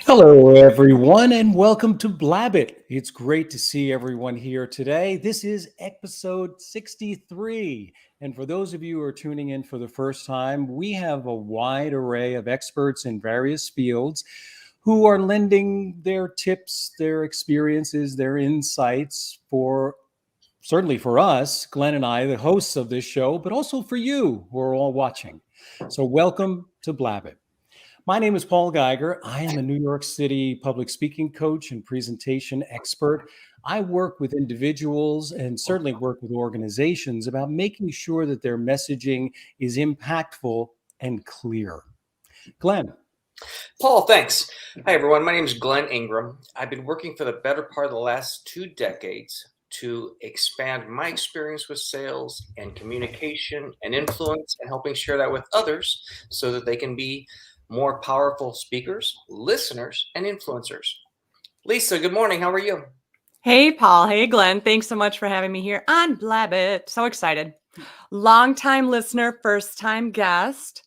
Hello, everyone, and welcome to Blabbit. It's great to see everyone here today. This is episode 63. And for those of you who are tuning in for the first time, we have a wide array of experts in various fields who are lending their tips, their experiences, their insights certainly for us, Glenn and I, the hosts of this show, but also for you who are all watching. So welcome to Blabbit. My name is Paul Geiger. I am a New York City public speaking coach and presentation expert. I work with individuals and certainly work with organizations about making sure that their messaging is impactful and clear. Glenn. Paul, thanks. Hi, everyone. My name is Glenn Ingram. I've been working for the better part of the last 2 decades to expand my experience with sales and communication and influence and helping share that with others so that they can be more powerful speakers, listeners, and influencers. Lisa, good morning. How are you? Hey, Paul. Hey, Glenn. Thanks so much for having me here on Blabbit. So excited. Long-time listener, first-time guest.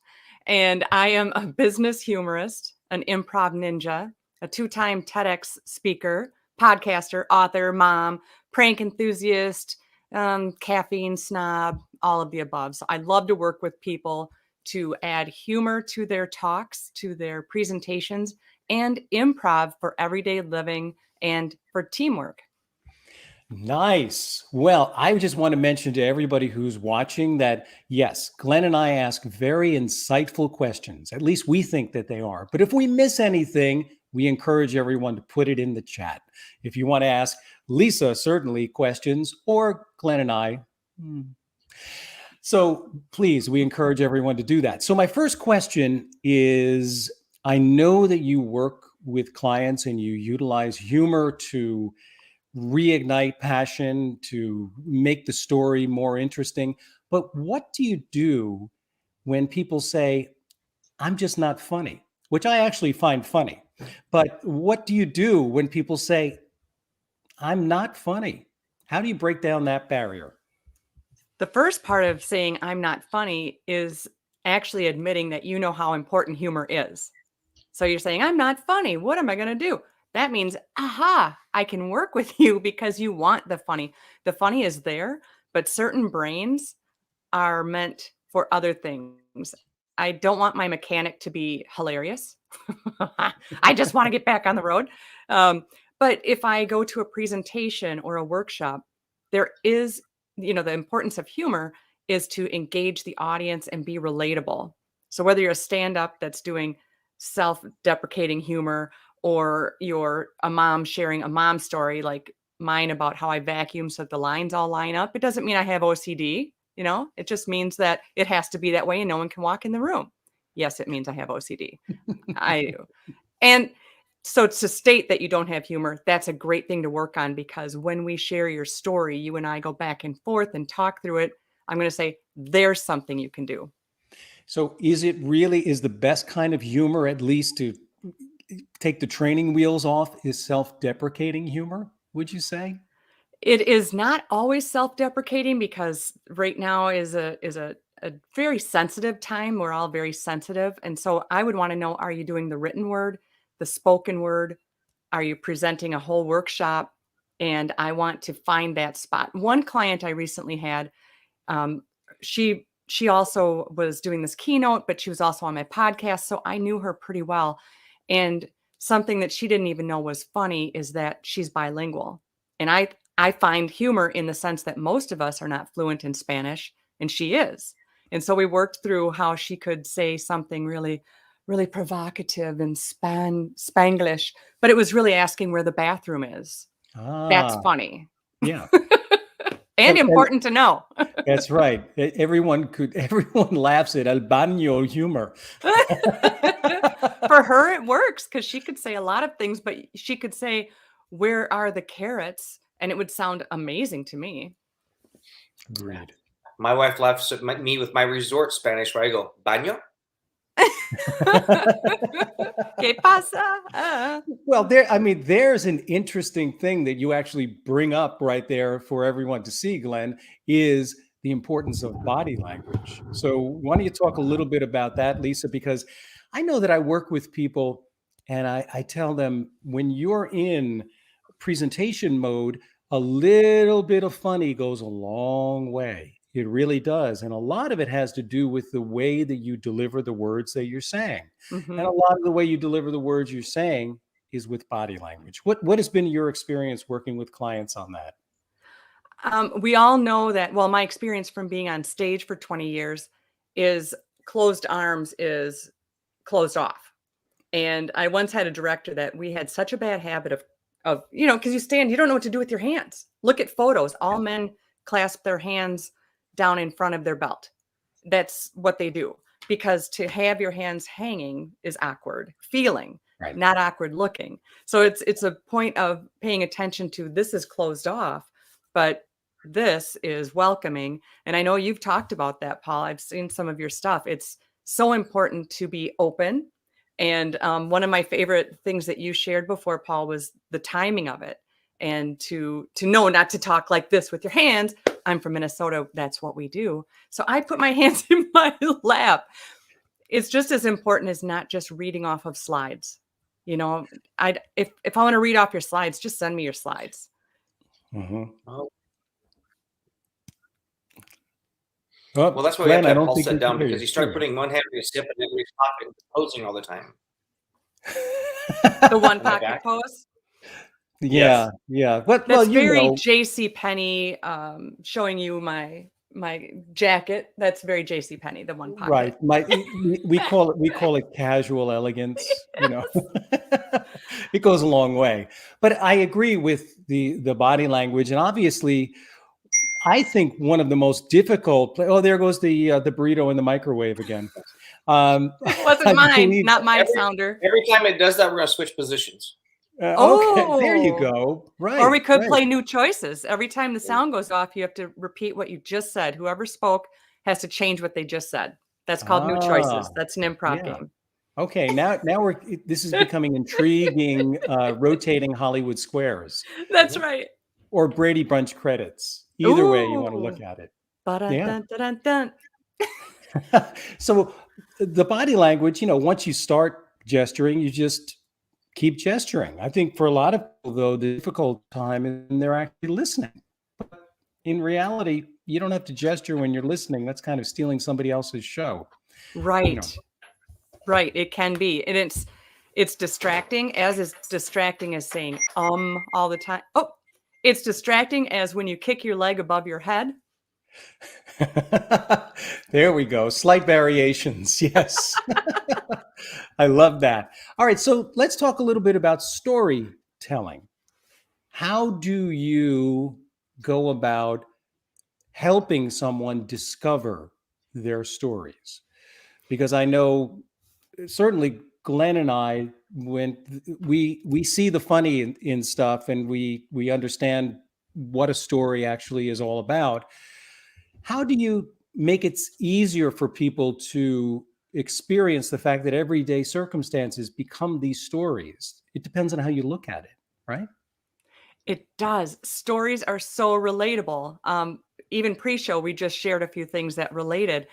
And I am a business humorist, an improv ninja, a 2-time TEDx speaker, podcaster, author, mom, prank enthusiast, caffeine snob, all of the above. So I love to work with people to add humor to their talks, to their presentations, and improv for everyday living and for teamwork. Nice. Well, I just want to mention to everybody who's watching that, yes, Glenn and I ask very insightful questions. At least we think that they are. But if we miss anything, we encourage everyone to put it in the chat. If you want to ask Lisa, certainly questions, or Glenn and I. So please, we encourage everyone to do that. So my first question is, I know that you work with clients and you utilize humor to reignite passion, to make the story more interesting. But what do you do when people say, I'm just not funny, which I actually find funny. But what do you do when people say, I'm not funny? How do you break down that barrier? The first part of saying I'm not funny is actually admitting that you know how important humor is. So you're saying, I'm not funny. What am I going to do? That means, aha, I can work with you because you want the funny. The funny is there, but certain brains are meant for other things. I don't want my mechanic to be hilarious. I just want to get back on the road. But if I go to a presentation or a workshop, there is, the importance of humor is to engage the audience and be relatable. So whether you're a stand-up that's doing self-deprecating humor or you're a mom sharing a mom story like mine about how I vacuum so that the lines all line up, it doesn't mean I have OCD. It just means that it has to be that way and no one can walk in the room. Yes, it means I have OCD. I do. And so to state that you don't have humor, that's a great thing to work on, because when we share your story, you and I go back and forth and talk through it. I'm going to say, there's something you can do. So is the best kind of humor, at least to take the training wheels off, is self-deprecating humor, would you say? It is not always self-deprecating, because right now is a very sensitive time. We're all very sensitive. And so I would want to know, are you doing the written word, the spoken word? Are you presenting a whole workshop? And I want to find that spot. One client I recently had, she also was doing this keynote, but she was also on my podcast. So I knew her pretty well. And something that she didn't even know was funny is that she's bilingual. And I find humor in the sense that most of us are not fluent in Spanish, and she is. And so we worked through how she could say something really, really provocative in Spanglish, but it was really asking where the bathroom is. That's funny. Yeah. And important to know. That's right. Everyone laughs at el baño humor. For her, it works because she could say a lot of things, but she could say, where are the carrots? And it would sound amazing to me. Agreed. My wife laughs at me with my resort Spanish where I go, baño? ¿Qué pasa? Well, there's an interesting thing that you actually bring up right there for everyone to see, Glenn, is the importance of body language. So why don't you talk a little bit about that, Lisa? Because I know that I work with people And I tell them, when you're in presentation mode, a little bit of funny goes a long way. It really does. And a lot of it has to do with the way that you deliver the words that you're saying. And a lot of the way you deliver the words you're saying is with body language. What has been your experience working with clients on that? We all know that, well, my experience from being on stage for 20 years is closed arms is closed off. And I once had a director that we had such a bad habit of, because you stand, you don't know what to do with your hands. Look at photos. All men clasp their hands down in front of their belt. That's what they do. Because to have your hands hanging is awkward feeling, Right. not awkward looking. So it's a point of paying attention to, this is closed off, but this is welcoming. And I know you've talked about that, Paul. I've seen some of your stuff. It's so important to be open. And one of my favorite things that you shared before, Paul, was the timing of it, and to know not to talk like this with your hands. I'm from Minnesota. That's what we do. So I put my hands in my lap. It's just as important as not just reading off of slides. If I want to read off your slides, just send me your slides. Mm-hmm. Well, that's why we have Glenn, to have Paul sit down, because he started putting one hand in his hip and then he's popping, posing all the time. The one pocket pose. Yeah, Yes. yeah. But That's well, very J.C. Penney, showing you my jacket. That's very J.C. Penney, the one pocket. right. We call it casual elegance. It goes a long way. But I agree with the body language, and obviously, I think one of the most difficult. Oh, there goes the burrito in the microwave again. It wasn't mine, not my sounder. Every time it does that, we're going to switch positions. Okay, there you go. Right. Or we could play new choices. Every time the sound goes off, you have to repeat what you just said. Whoever spoke has to change what they just said. That's called new choices. That's an improv game. Okay, now this is becoming intriguing, rotating Hollywood squares. That's right. Or Brady Bunch credits. Either way you want to look at it. Ba-dun-dun-dun-dun. So the body language, once you start gesturing, you just keep gesturing. I think for a lot of people, though, the difficult time is when they're actually listening. But in reality, you don't have to gesture when you're listening. That's kind of stealing somebody else's show. Right. Right. It can be. And it's distracting, as distracting as saying all the time. Oh, it's distracting as when you kick your leg above your head. There we go. Slight variations. Yes. I love that. All right. So let's talk a little bit about storytelling. How do you go about helping someone discover their stories? Because I know certainly Glenn and I, when we see the funny in stuff, and we understand what a story actually is all about. How do you make it easier for people to experience the fact that everyday circumstances become these stories? It depends on how you look at it, right? It does. Stories are so relatable. Even pre-show, we just shared a few things that related,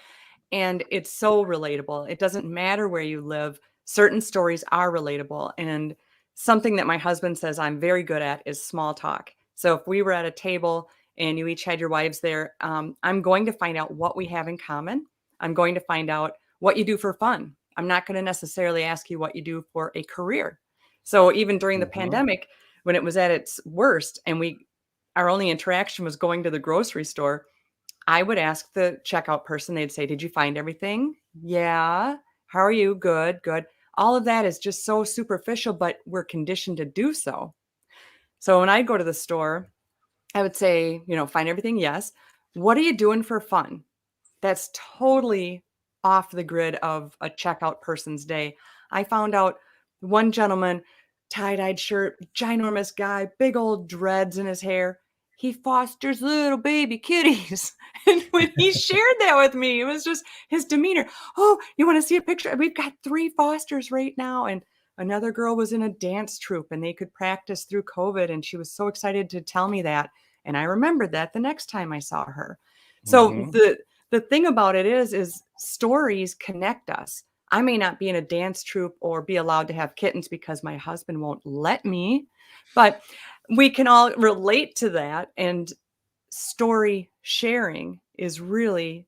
and it's so relatable. It doesn't matter where you live. Certain stories are relatable. And something that my husband says I'm very good at is small talk. So if we were at a table and you each had your wives there, I'm going to find out what we have in common. I'm going to find out what you do for fun. I'm not going to necessarily ask you what you do for a career. So even during the pandemic, when it was at its worst and our only interaction was going to the grocery store, I would ask the checkout person. They'd say, "Did you find everything?" "Yeah." "How are you?" "Good, good." All of that is just so superficial, but we're conditioned to do so. So when I go to the store, I would say, find everything. Yes. What are you doing for fun? That's totally off the grid of a checkout person's day. I found out one gentleman, tie-dyed shirt, ginormous guy, big old dreads in his hair. He fosters little baby kitties. And when he shared that with me, it was just his demeanor. "Oh, you want to see a picture? We've got 3 fosters right now." And another girl was in a dance troupe and they could practice through COVID. And she was so excited to tell me that. And I remembered that the next time I saw her. So the thing about it is stories connect us. I may not be in a dance troupe or be allowed to have kittens because my husband won't let me, but we can all relate to that. And story sharing is really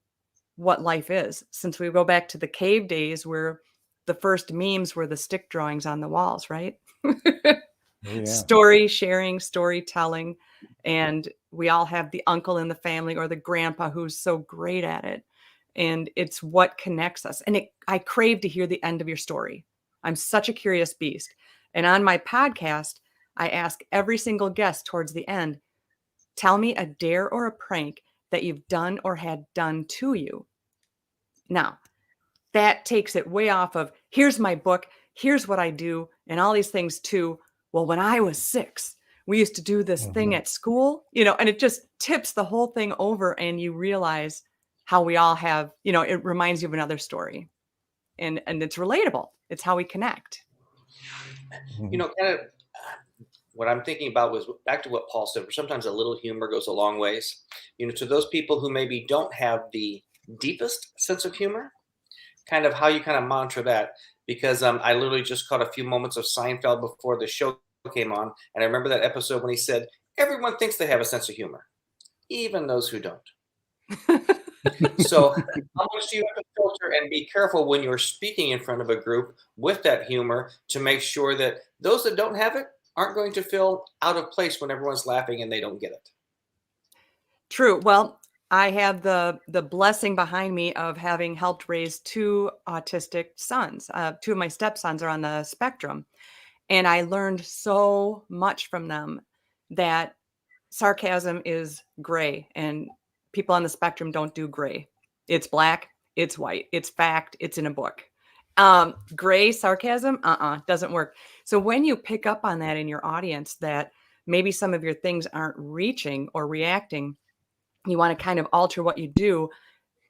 what life is. Since we go back to the cave days where the first memes were the stick drawings on the walls, right? Oh, yeah. Story sharing, storytelling. And we all have the uncle in the family or the grandpa who's so great at it. And it's what connects us. And I crave to hear the end of your story. I'm such a curious beast. And on my podcast, I ask every single guest towards the end, tell me a dare or a prank that you've done or had done to you. Now, that takes it way off of here's my book, here's what I do, and all these things too. Well, when I was 6, we used to do this thing at school, and it just tips the whole thing over, and you realize how we all have, it reminds you of another story, and it's relatable. It's how we connect. Kind of what I'm thinking about was back to what Paul said, where sometimes a little humor goes a long ways. To those people who maybe don't have the deepest sense of humor, kind of how you kind of monitor that. Because I literally just caught a few moments of Seinfeld before the show came on. And I remember that episode when he said, everyone thinks they have a sense of humor, even those who don't. So how much do you have to filter and be careful when you're speaking in front of a group with that humor to make sure that those that don't have it aren't going to feel out of place when everyone's laughing and they don't get it? True. Well, I have the blessing behind me of having helped raise 2 autistic sons. 2 of my stepsons are on the spectrum, and I learned so much from them that sarcasm is gray, and people on the spectrum don't do gray. It's black, it's white, it's fact, it's in a book. Gray sarcasm, doesn't work. So when you pick up on that in your audience, that maybe some of your things aren't reaching or reacting, you want to kind of alter what you do,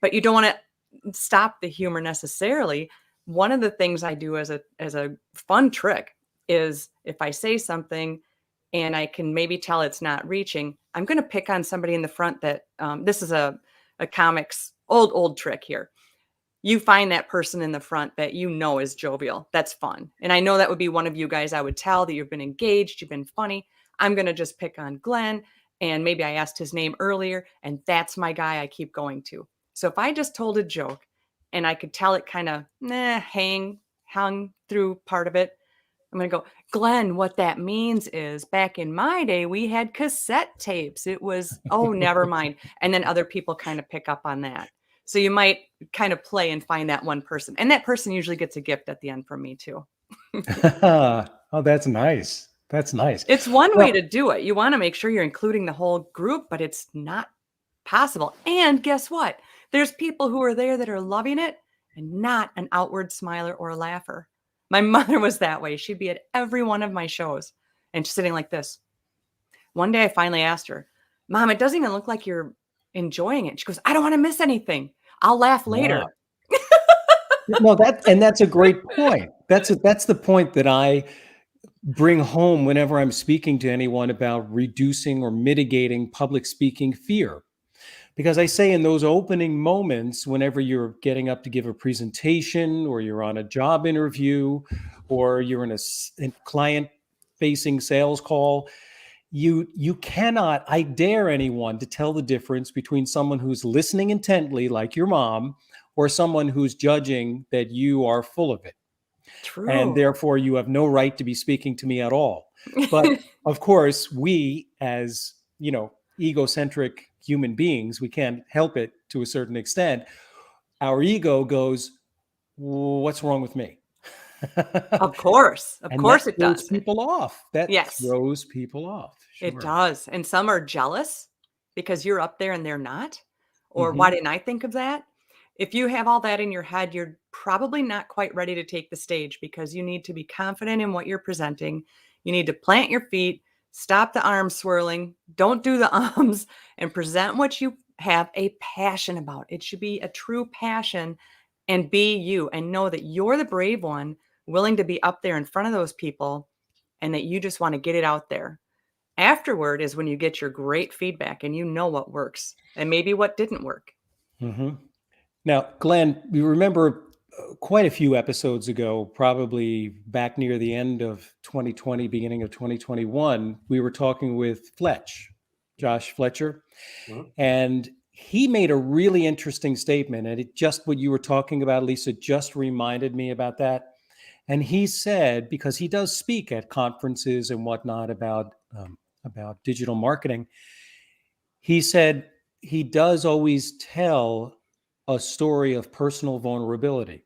but you don't want to stop the humor necessarily. One of the things I do as a fun trick is if I say something and I can maybe tell it's not reaching, I'm going to pick on somebody in the front that this is a comics old trick here. You find that person in the front that is jovial. That's fun. And I know that would be one of you guys. I would tell that you've been engaged, you've been funny. I'm going to just pick on Glenn. And maybe I asked his name earlier, and that's my guy I keep going to. So if I just told a joke and I could tell it kind of hung through part of it, I'm going to go, Glenn, what that means is back in my day, we had cassette tapes. It was, oh, never mind. And then other people kind of pick up on that. So you might kind of play and find that one person. And that person usually gets a gift at the end from me too. Oh, that's nice. That's nice. It's one way to do it. You want to make sure you're including the whole group, but it's not possible. And guess what? There's people who are there that are loving it and not an outward smiler or a laugher. My mother was that way. She'd be at every one of my shows and sitting like this. One day I finally asked her, Mom, it doesn't even look like you're enjoying it. She goes, I don't want to miss anything. I'll laugh later. No, that's a great point. That's the point that I bring home whenever I'm speaking to anyone about reducing or mitigating public speaking fear. Because I say in those opening moments, whenever you're getting up to give a presentation or you're on a job interview or you're in a client-facing sales call, you cannot, I dare anyone to tell the difference between someone who's listening intently, like your mom, or someone who's judging that you are full of it. True. And therefore you have no right to be speaking to me at all. But of course, we as, egocentric human beings, we can't help it to a certain extent. Our ego goes, what's wrong with me? Of course it does. Throws people off. That yes. throws people off. Sure. It does. And some are jealous because you're up there and they're not. Or why didn't I think of that? If you have all that in your head, you're probably not quite ready to take the stage because you need to be confident in what you're presenting. You need to plant your feet, stop the arms swirling, don't do the ums, and present what you have a passion about. It should be a true passion, and be you, and know that you're the brave one, willing to be up there in front of those people, and that you just want to get it out there. Afterward is when you get your great feedback and you know what works and maybe what didn't work. Now, Glenn, you remember quite a few episodes ago, probably back near the end of 2020, beginning of 2021, we were talking with Josh Fletcher, Mhm. and he made a really interesting statement. And it just what you were talking about, Lisa, just reminded me about that. And he said, because he does speak at conferences and whatnot about digital marketing, he said he does always tell a story of personal vulnerability,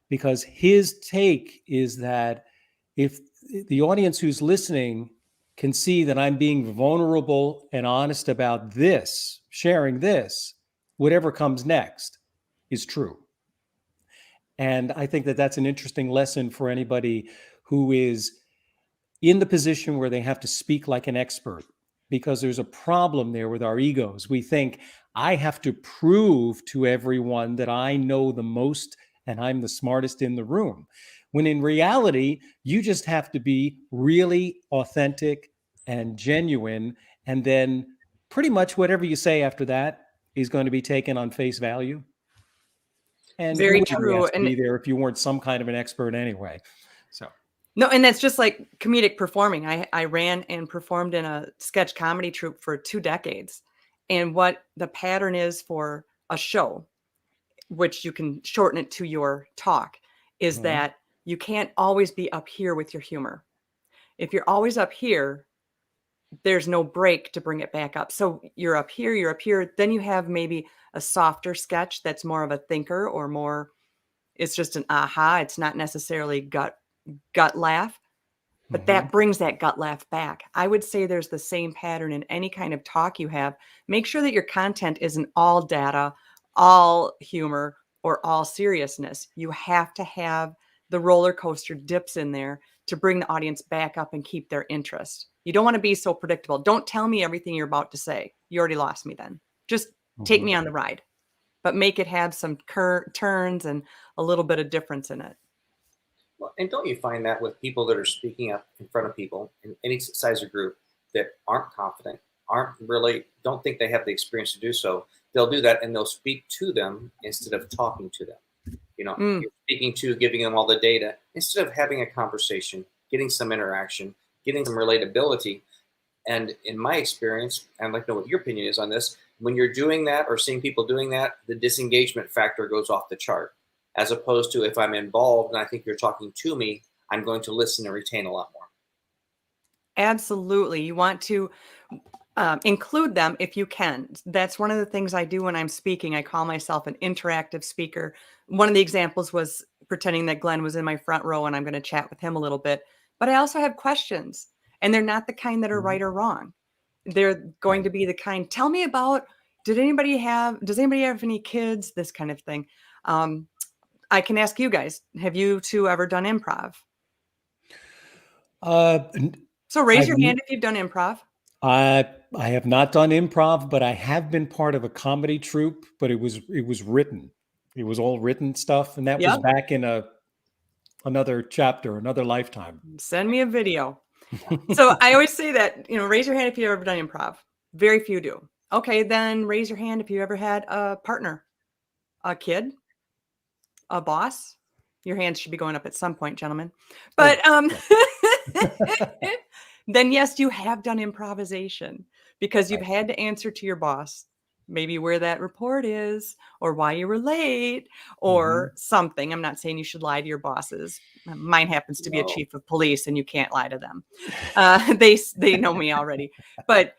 because his take is that if the audience who's listening can see that I'm being vulnerable and honest about this, sharing this, whatever comes next is true. And I think that that's an interesting lesson for anybody who is in the position where they have to speak like an expert, because there's a problem there with our egos. We think I have to prove to everyone that I know the most and I'm the smartest in the room. When in reality, you just have to be really authentic and genuine. And then pretty much whatever you say after that is going to be taken on face value. And you Very wouldn't be true. asked to be there if you weren't some kind of an expert anyway. So. No, and that's just like comedic performing. I ran and performed in a sketch comedy troupe for 2 decades. And what the pattern is for a show, which you can shorten it to your talk, is Mhm. that you can't always be up here with your humor. If you're always up here, there's no break to bring it back up. So you're up here, then you have maybe a softer sketch that's more of a thinker, or more, it's just an aha. It's not necessarily gut laugh, but Mhm. that brings that gut laugh back. I would say there's the same pattern in any kind of talk you have. Make sure that your content isn't all data, all humor, or all seriousness. You have to have the roller coaster dips in there to bring the audience back up and keep their interest. You don't want to be so predictable. Don't tell me everything you're about to say. You already lost me then. Just take me Mhm. on the ride, but make it have some turns and a little bit of difference in it. Well, and don't you find that with people that are speaking up in front of people in any size of group that aren't confident, don't think they have the experience to do so, they'll do that and they'll speak to them instead of talking to them. Mm, You're speaking to, giving them all the data instead of having a conversation, getting some interaction, getting some relatability. And in my experience, I'd like to know what your opinion is on this. When you're doing that or seeing people doing that, the disengagement factor goes off the chart. As opposed to if I'm involved and I think you're talking to me, I'm going to listen and retain a lot more. absolutely. You want to include them if you can. That's one of the things I do when I'm speaking. I call myself an interactive speaker. One of the examples was pretending that Glenn was in my front row and I'm going to chat with him a little bit. But I also have questions, and they're not the kind that are Mhm. right or wrong. They're going Right. to be the kind, tell me about, does anybody have any kids? This kind of thing. I can ask you guys, have you two ever done improv? N- So raise I've your n- hand if you've done improv. I have not done improv, but I have been part of a comedy troupe. But it was written. It was all written stuff, and that was Yep. back in another chapter, another lifetime. Send me a video. So I always say that, raise your hand if you've ever done improv. Very few do. Okay, then raise your hand if you ever had a partner, a kid, a boss. Your hands should be going up at some point, gentlemen. Oh But yeah, yeah. then yes, you have done improvisation because you've Right. had to answer to your boss, maybe where that report is, or why you were late, Mhm. or something. I'm not saying you should lie to your bosses. Mine happens to be a No. chief of police, and you can't lie to them. They know me already. But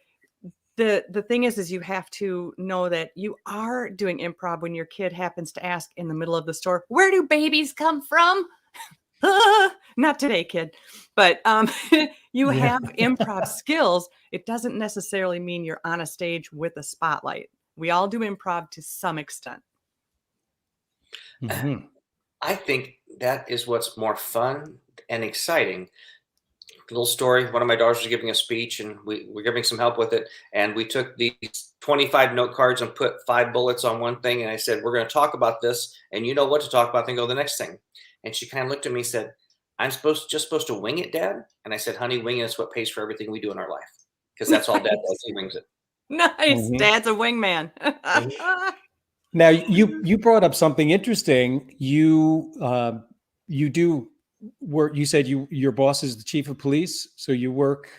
the thing is you have to know that you are doing improv when your kid happens to ask in the middle of the store, "Where do babies come from?" Not today, kid. But you Yeah. have improv skills. It doesn't necessarily mean you're on a stage with a spotlight. We all do improv to some extent. Mhm. I think that is what's more fun and exciting. Little story. One of my daughters was giving a speech, and we were giving some help with it. And we took these 25 note cards and put 5 bullets on one thing. And I said, "We're going to talk about this, and you know what to talk about. Then go to the next thing." And she kind of looked at me and said, "I'm supposed to wing it, Dad." And I said, "Honey, winging is what pays for everything we do in our life, because that's all Dad does. Nice. He wings it." Nice. Mhm. Dad's a wingman. Mhm. Now you brought up something interesting. You do work. You said your boss is the chief of police, so you work.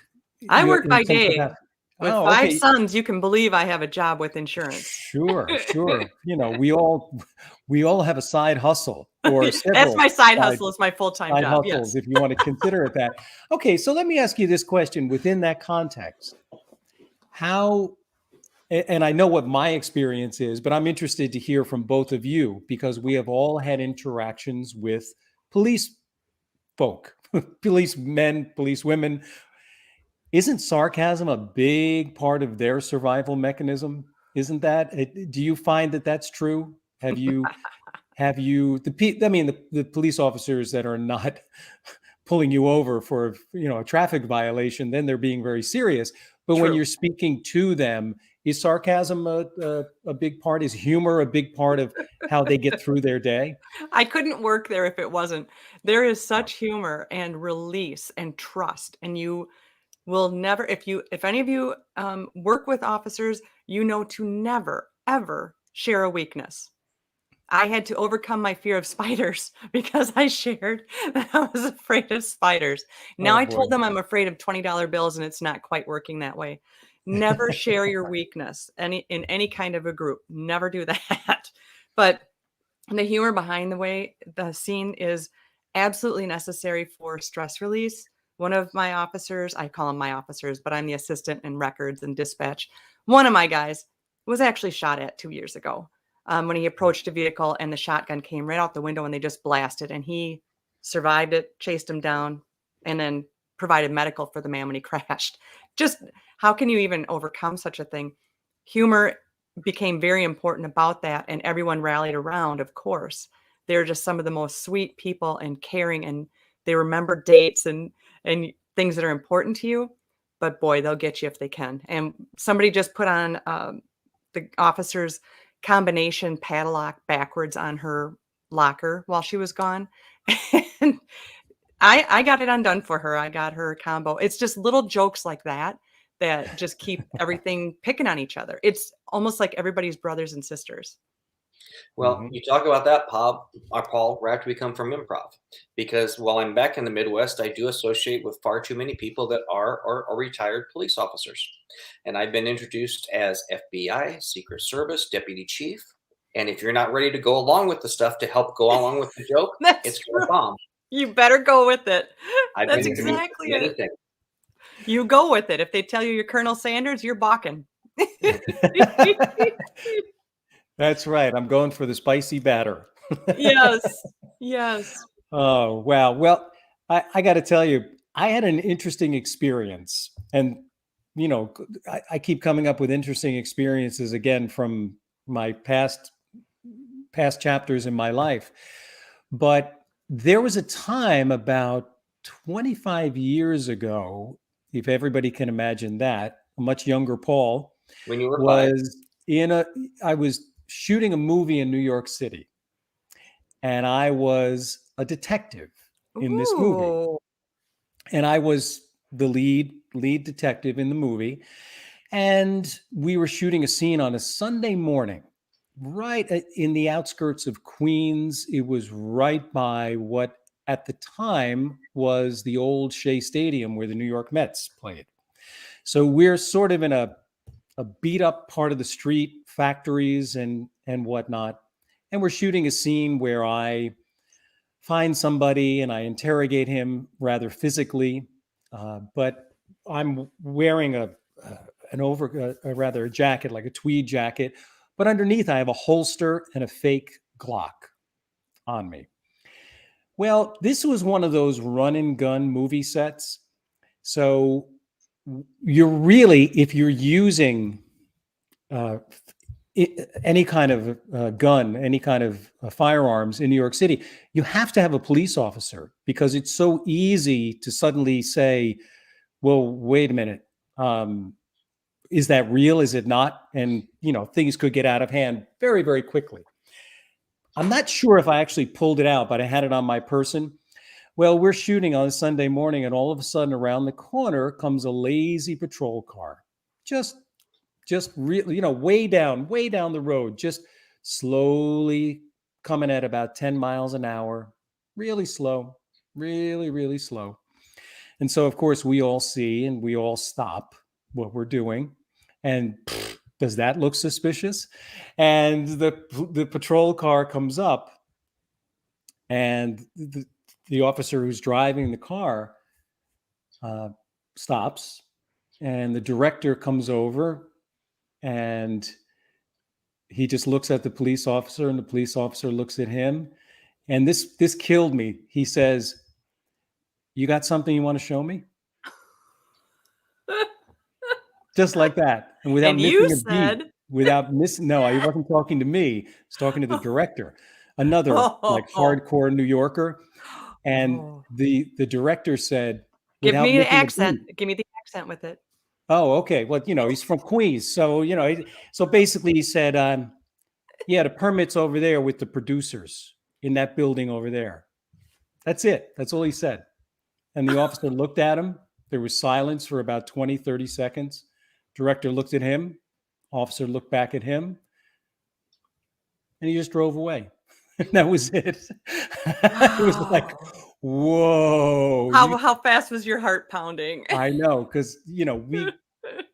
I You work in by some day. capacity. With Oh, 5 okay. sons, you can believe I have a job with insurance. Sure, sure. We all have a side hustle or That's several my side hustle, is my full-time side job, hustles, yes. if you want to consider it that. Okay, so let me ask you this question within that context. How, and I know what my experience is, but I'm interested to hear from both of you because we have all had interactions with police folk, police men, police women. Isn't sarcasm a big part of their survival mechanism? Isn't that? Do you find that that's true? I mean, the police officers that are not pulling you over for, a traffic violation, then they're being very serious. But when True. you're speaking to them, is sarcasm a big part? Is humor a big part of how they get through their day? I couldn't work there if it wasn't. There is such humor and release and trust, and you will never, if any of you work with officers, you know to never ever share a weakness. I had to overcome my fear of spiders because I shared that I was afraid of spiders. Now Oh I boy. told them I'm afraid of $20 bills, and it's not quite working that way. Never share your weakness in any kind of a group. Never do that. But the humor behind the scene is absolutely necessary for stress release. One of my officers, I call them my officers, but I'm the assistant in records and dispatch. One of my guys was actually shot at 2 years ago when he approached a vehicle and the shotgun came right out the window and they just blasted, and he survived it, chased him down, and then provided medical for the man when he crashed. Just how can you even overcome such a thing? Humor became very important about that, and everyone rallied around, of course. They're just some of the most sweet people and caring, and they remember dates and things that are important to you, but boy, they'll get you if they can. And somebody just put on the officer's combination padlock backwards on her locker while she was gone. And I got it undone for her. I got her combo. It's just little jokes like that that just keep everything picking on each other. It's almost like everybody's brothers and sisters. Well, you talk about that, Paul, right after we come from improv. Because while I'm back in the Midwest, I do associate with far too many people that are retired police officers. And I've been introduced as FBI, Secret Service, Deputy Chief. And if you're not ready to go along with the stuff to help go along with the joke, That's it's true. going to bomb. You better go with it. I've That's been introduced exactly to many it. things. You go with it. If they tell you you're Colonel Sanders, you're balking. That's right. I'm going for the spicy batter. Yes. Yes. Oh, wow. Well, I got to tell you, I had an interesting experience. And, I keep coming up with interesting experiences again from my past chapters in my life. But there was a time about 25 years ago, if everybody can imagine that, a much younger Paul When you were 5. I was shooting a movie in New York City, and I was a detective in this movie. Ooh. And I was the lead detective in the movie. And we were shooting a scene on a Sunday morning, right in the outskirts of Queens. It was right by what at the time was the old Shea Stadium where the New York Mets played. So we're sort of in a beat up part of the street, factories and whatnot. And we're shooting a scene where I find somebody and I interrogate him rather physically, but I'm wearing a jacket, like a tweed jacket, but underneath I have a holster and a fake Glock on me. Well, this was one of those run and gun movie sets. So you're really, if you're using any kind of gun, any kind of firearms in New York City, you have to have a police officer because it's so easy to suddenly say, well, wait a minute. Is that real? Is it not? And, things could get out of hand very, very quickly. I'm not sure if I actually pulled it out, but I had it on my person. Well, we're shooting on a Sunday morning, and all of a sudden around the corner comes a lazy patrol car. Just really, way down the road, just slowly coming at about 10 miles an hour, really slow, really, really slow. And so, of course, we all see and we all stop what we're doing. And does that look suspicious? And the patrol car comes up, and the officer who's driving the car stops, and the director comes over, and he just looks at the police officer, and the police officer looks at him. And this killed me. He says, "You got something you want to show me?" Just like that, and without And you missing a beat, said, without missing. No, he wasn't talking to me. He was talking to the director, another like hardcore New Yorker. And Oh. the director said, Give without me the missing a accent. beat. Give me the accent with it. Oh, okay. Well, he's from Queens, so so basically he said, yeah, the permit's over there with the producers in that building over there. That's it. That's all he said. And the officer looked at him. There was silence for about 20, 30 seconds. Director looked at him. Officer looked back at him. And he just drove away. And that was it. It was like, whoa. How fast was your heart pounding? I know, because,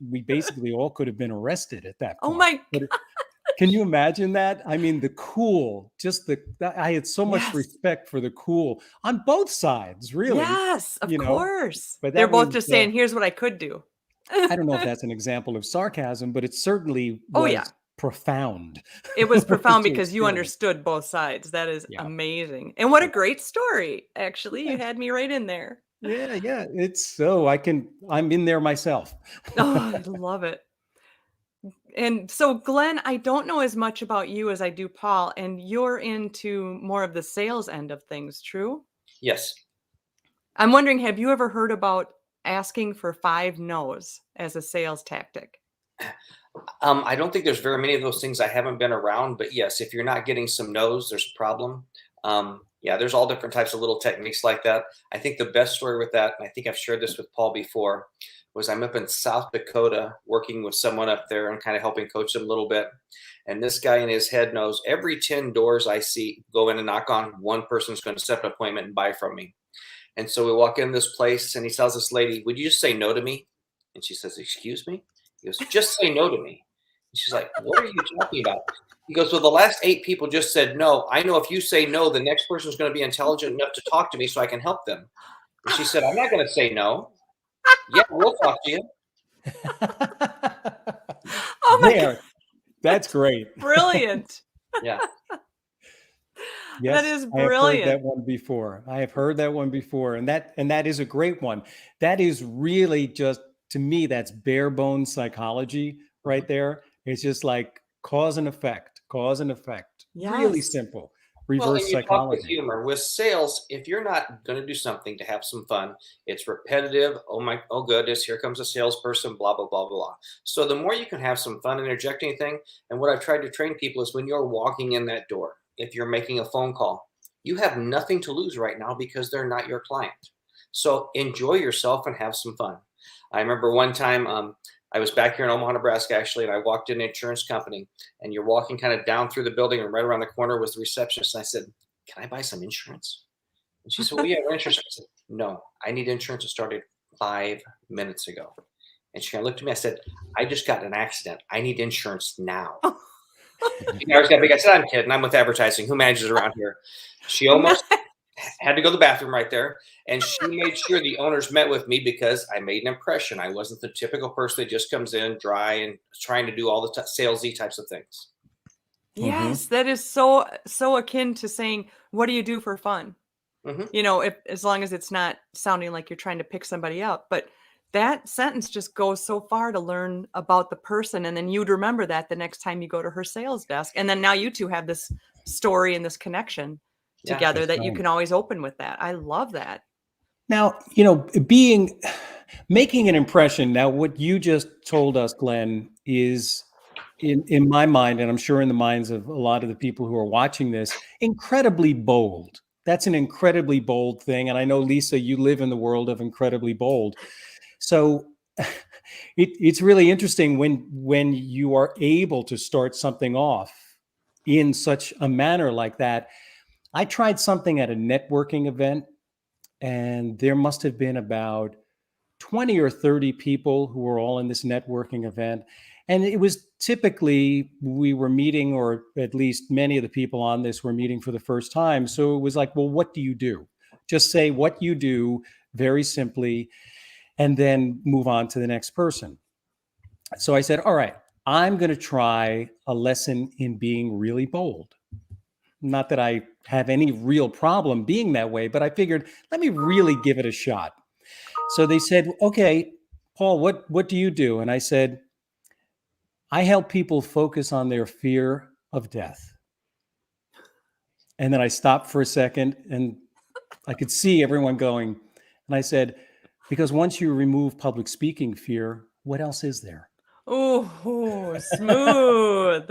we basically all could have been arrested at that point. Oh my God. Can you imagine that? I mean, the cool, I had so much respect for the cool on both sides, really. Yes, of course. But they're both just saying, here's what I could do. I don't know if that's an example of sarcasm, but it certainly was profound. It was profound because you understood both sides. That is amazing. And what a great story. Actually, you had me right in there. Yeah. It's so I'm in there myself. Oh, I love it. And so, Glenn, I don't know as much about you as I do Paul, and you're into more of the sales end of things, true? Yes. I'm wondering, have you ever heard about asking for 5 no's as a sales tactic? I don't think there's very many of those things. I haven't been around, but yes, if you're not getting some no's, there's a problem. There's all different types of little techniques like that. I think the best story with that, and I think I've shared this with Paul before, was I'm up in South Dakota working with someone up there and kind of helping coach them a little bit. And this guy in his head knows every 10 doors I see go in and knock on, one person's going to set an appointment and buy from me. And so we walk in this place and he tells this lady, "Would you just say no to me?" And she says, "Excuse me?" He goes, "Just say no to me." And she's like, "What are you talking about?" He goes, "Well, the last 8 people just said no. I know if you say no, the next person is going to be intelligent enough to talk to me so I can help them." And she said, "I'm not going to say no." "Yeah, we'll talk to you." Oh my God. That's great. Brilliant. Yeah. Yes, that is brilliant. I have heard that one before. And that is a great one. That is really just, to me, that's bare bones psychology right there. It's just like cause and effect. Really Yes. simple. Well, Reverse and you talk with psychology. humor. With sales, if you're not going to do something to have some fun, it's repetitive. Oh goodness, here comes a salesperson, blah, blah, blah, blah. So the more you can have some fun, interject anything. And what I've tried to train people is when you're walking in that door, if you're making a phone call, you have nothing to lose right now because they're not your client. So enjoy yourself and have some fun. I remember one time I was back here in Omaha, Nebraska, actually, and I walked in an insurance company, and you're walking kind of down through the building, and right around the corner was the receptionist. And I said, "Can I buy some insurance?" And she said, "Well, yeah, what insurance?" I said, "No, I need insurance that started 5 minutes ago." And she kind of looked at me. I said, "I just got in an accident. I need insurance now." She always got big. I said, "I'm kidding. I'm with advertising. Who manages around here?" She almost had to go to the bathroom right there. And she made sure the owners met with me because I made an impression. I wasn't the typical person that just comes in dry and trying to do all the salesy types of things. Yes, that is so akin to saying, "What do you do for fun?" As long as it's not sounding like you're trying to pick somebody up. But that sentence just goes so far to learn about the person. And then you'd remember that the next time you go to her sales desk. And then now you two have this story and this connection together that you can always open with that. I love that. Now, making an impression. Now, what you just told us, Glenn, is in my mind, and I'm sure in the minds of a lot of the people who are watching this, incredibly bold. That's an incredibly bold thing. And I know, Lisa, you live in the world of incredibly bold. So it's really interesting when you are able to start something off in such a manner like that. I tried something at a networking event, and there must have been about 20 or 30 people who were all in this networking event. And it was typically, we were meeting, or at least many of the people on this were meeting for the first time. So it was like, well, what do you do? Just say what you do very simply, and then move on to the next person. So I said, all right, I'm going to try a lesson in being really bold. Not that I have any real problem being that way, but I figured, let me really give it a shot. So they said, okay, Paul, what do you do? And I said, I help people focus on their fear of death. And then I stopped for a second, and I could see everyone going. And I said, because once you remove public speaking fear, what else is there? Oh, smooth.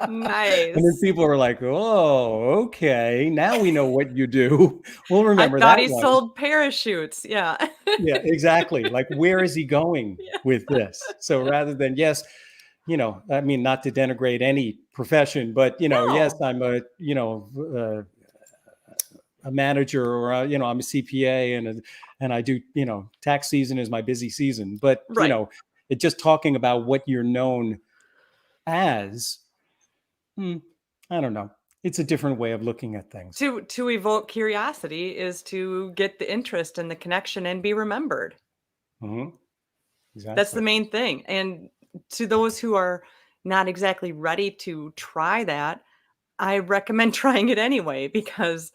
And then Nice. people were like, oh, okay, now we know what you do. We'll I remember thought that he one. sold parachutes. Yeah. Yeah, exactly. Like, where is he going Yeah. with this? So rather than, yes, I mean, not to denigrate any profession, but, yes, No. I'm a manager, or, I'm a CPA, and I do, tax season is my busy season. But, Right. it just talking about what you're known as, I don't know. It's a different way of looking at things. To evoke curiosity is to get the interest and the connection and be remembered. Mhm. That's the Exactly. main thing. And to those who are not exactly ready to try that, I recommend trying it anyway, because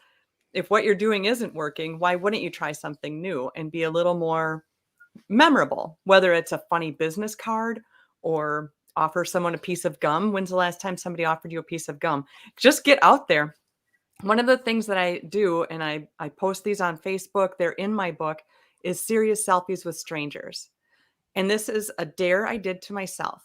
if what you're doing isn't working, why wouldn't you try something new and be a little more memorable? Whether it's a funny business card or offer someone a piece of gum. When's the last time somebody offered you a piece of gum? Just get out there. One of the things that I do, and I post these on Facebook, they're in my book, is serious selfies with strangers. And this is a dare I did to myself.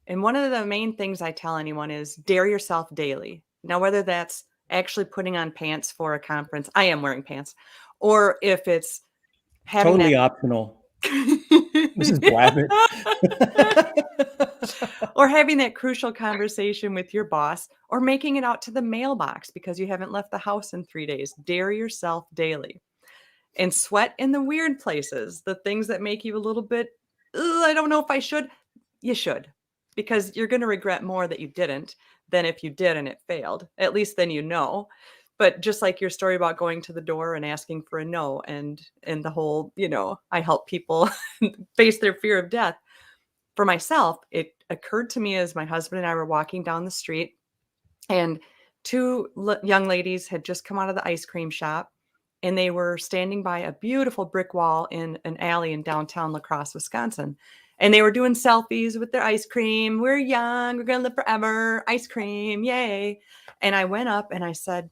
And one of the main things I tell anyone is dare yourself daily. Now, whether that's actually putting on pants for a conference, I am wearing pants, or if it's having Totally that. optional. This is Blabbit. Or having that crucial conversation with your boss, or making it out to the mailbox because you haven't left the house in 3 days. Dare yourself daily. And sweat in the weird places, the things that make you a little bit, "Ugh, I don't know if I should." You should, because you're gonna regret more that you didn't than if you did and it failed. At least then you know. But just like your story about going to the door and asking for a no, and the whole, I help people face their fear of death. For myself, it occurred to me as my husband and I were walking down the street, and two young ladies had just come out of the ice cream shop, and they were standing by a beautiful brick wall in an alley in downtown La Crosse, Wisconsin. And they were doing selfies with their ice cream. We're young, we're going to live forever. Ice cream, yay. And I went up and I said,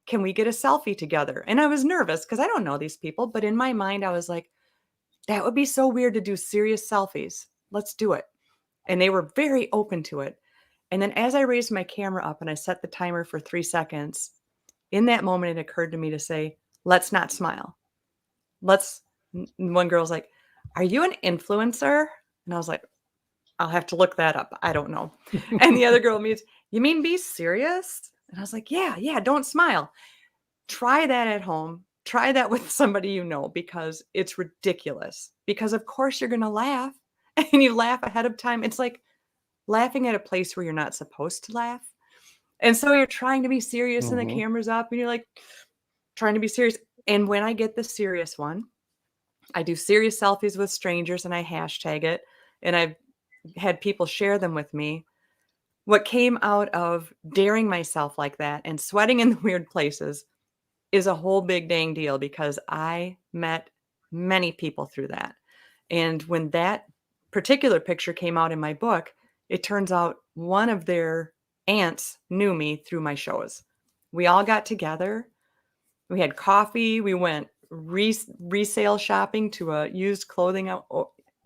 can we get a selfie together? And I was nervous because I don't know these people. But in my mind, I was like, that would be so weird to do serious selfies. Let's do it. And they were very open to it. And then as I raised my camera up and I set the timer for 3 seconds, in that moment, it occurred to me to say, let's not smile. One girl's like, are you an influencer? And I was like, I'll have to look that up. I don't know. And the other girl means, you mean be serious? And I was like, yeah, don't smile. Try that at home. Try that with somebody you know, because it's ridiculous. Because of course you're going to laugh, and you laugh ahead of time. It's like laughing at a place where you're not supposed to laugh. And so you're trying to be serious and the Mhm. camera's up and you're like trying to be serious. And when I get the serious one, I do serious selfies with strangers and I hashtag it. And I've had people share them with me. What came out of daring myself like that and sweating in the weird places is a whole big dang deal, because I met many people through that. And when that particular picture came out in my book, it turns out one of their aunts knew me through my shows. We all got together. We had coffee. We went resale shopping to a used clothing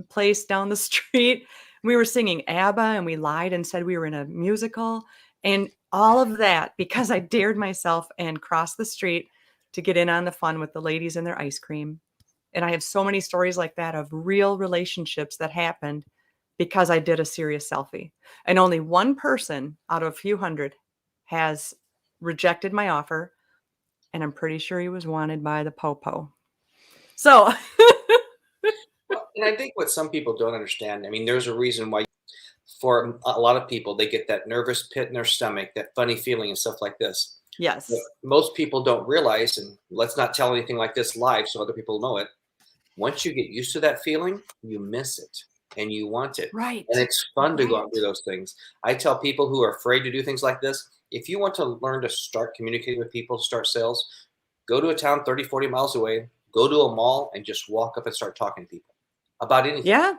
place down the street. We were singing ABBA and we lied and said we were in a musical. And all of that because I dared myself and crossed the street to get in on the fun with the ladies and their ice cream. And I have so many stories like that of real relationships that happened because I did a serious selfie. And only one person out of a few hundred has rejected my offer, and I'm pretty sure he was wanted by the Popo. So Well, and I think what some people don't understand, I mean, there's a reason why for a lot of people, they get that nervous pit in their stomach, that funny feeling and stuff like this. But yes, most people don't realize, and let's not tell anything like this live so other people know it. Once you get used to that feeling, you miss it and you want it. right, And it's fun to go out and do right. those things. I tell people who are afraid to do things like this, if you want to learn to start communicating with people, start sales, go to a town 30, 40 miles away, go to a mall and just walk up and start talking to people about anything. Yeah,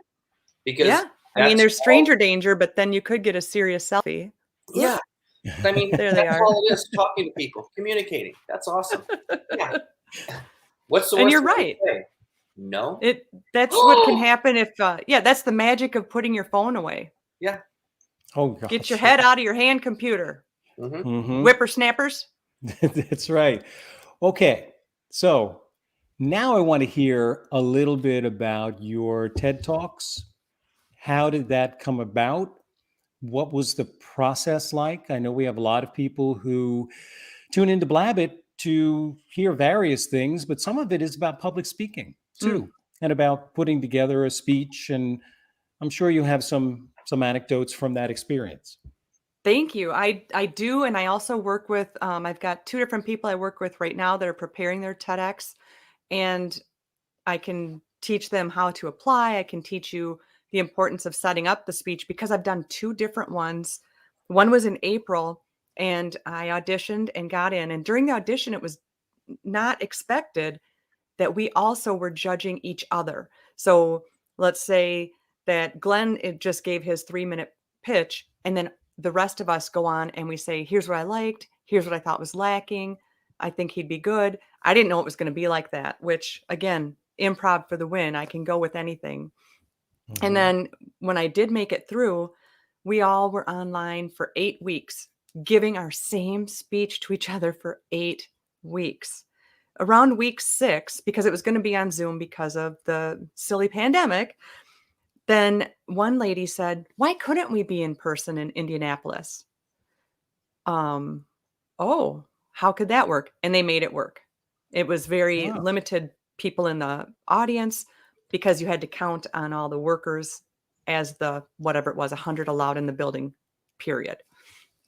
Because yeah. I mean, that's there's all, stranger danger, but then you could get a serious selfie. Oop, yeah. I mean, there they that's are. all it is, talking to people, communicating. That's awesome. Yeah. What's the And worst you're thing they right. say? No. That's what can happen if yeah, that's the magic of putting your phone away. Yeah. Oh Get your gosh. head out of your hand computer. Hmm. Hmm. Whippersnappers. That's right. Okay. So now I want to hear a little bit about your TED Talks. How did that come about? What was the process like? I know we have a lot of people who tune into Blabbit to hear various things, but some of it is about public speaking Mm, too, and about putting together a speech. And I'm sure you have some anecdotes from that experience. thank you. I do, and I also work with I've got 2 different people I work with right now that are preparing their TEDx, and I can teach them how to apply. I can teach you the importance of setting up the speech because I've done 2 different ones. One was in April, and I auditioned and got in, and during the audition, it was not expected that we also were judging each other. So let's say that Glenn just gave his 3-minute pitch, and then the rest of us go on and we say, here's what I liked, here's what I thought was lacking. I think he'd be good. I didn't know it was going to be like that, which again, improv for the win. I can go with anything. And Mhm. then when I did make it through, we all were online for 8 weeks, giving our same speech to each other for 8 weeks. Around week 6, because it was going to be on Zoom because of the silly pandemic, then one lady said, "Why couldn't we be in person in Indianapolis?" Um, oh, how could that work? And they made it work. It was very Wow. limited people in the audience because you had to count on all the workers as the whatever it was, 100 allowed in the building, period.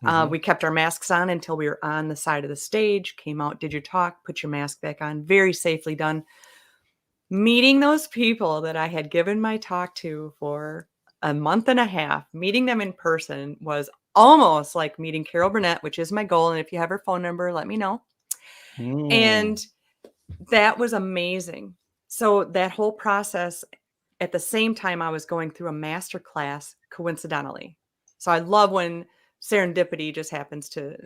Mhm. We kept our masks on until we were on the side of the stage, came out, did your talk, put your mask back on, very safely done. Meeting those people that I had given my talk to for a month and a half, meeting them in person was almost like meeting Carol Burnett, which is my goal. And if you have her phone number, let me know. Mm. And that was amazing. So that whole process, at the same time, I was going through a master class coincidentally. So I love when serendipity just happens to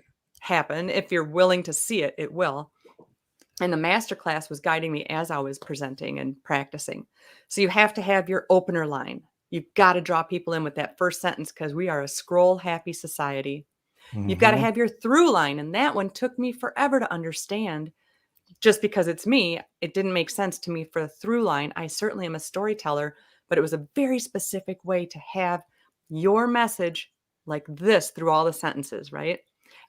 happen. If you're willing to see it, it will. And the master class was guiding me as I was presenting and practicing. So you have to have your opener line. You've got to draw people in with that first sentence because we are a scroll happy society. You've got to Mhm. have your through line. And that one took me forever to understand. Just because it's me, it didn't make sense to me for the through line. I certainly am a storyteller, but it was a very specific way to have your message like this through all the sentences, right?